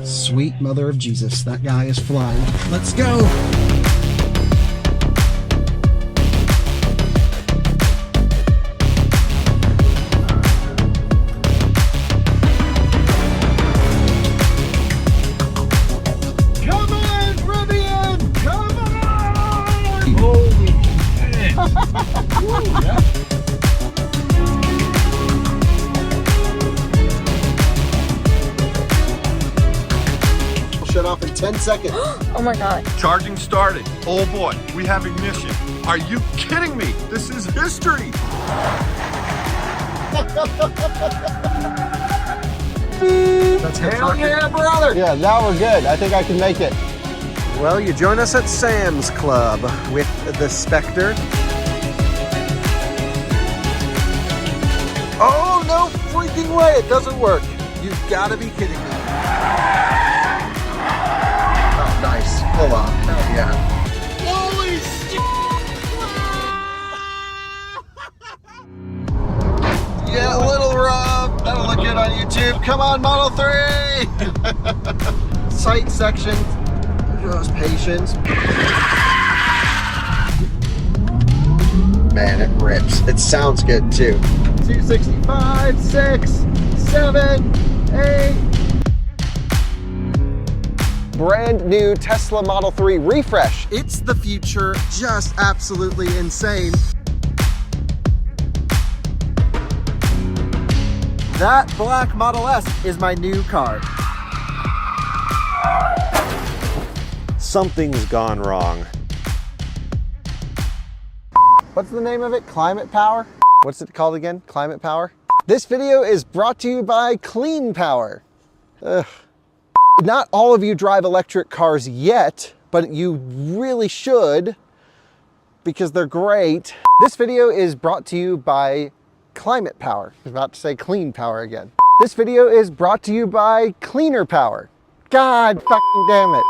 Sweet mother of Jesus, that guy is flying. Let's go! Come on, Rivian! Come on! Holy shit! Ooh, yeah. Shut off in 10 seconds. Oh my god. Charging started. Oh boy, we have ignition. Are you kidding me? This is history. That's hell yeah, brother! Yeah, now we're good. I think I can make it. Well, you join us at Sam's Club with the Spectre. Oh, no freaking way, it doesn't work. You've got to be kidding me. Oh, nice. Pull off. Hell yeah. Holy shit! Yeah, a little rough. That'll look good on YouTube. Come on, Model 3. Sight section. Just patience. Man, it rips. It sounds good too. 265, 6, 7, 8. Brand new Tesla Model 3 refresh. It's the future, just absolutely insane. That black Model S is my new car. Something's gone wrong. What's the name of it? Climate Power? What's it called again? Climate Power? This video is brought to you by Clean Power. Ugh. Not all of you drive electric cars yet, but you really should because they're great. This video is brought to you by Climate Power. I was about to say Clean Power again. This video is brought to you by Cleaner Power. God fucking damn it.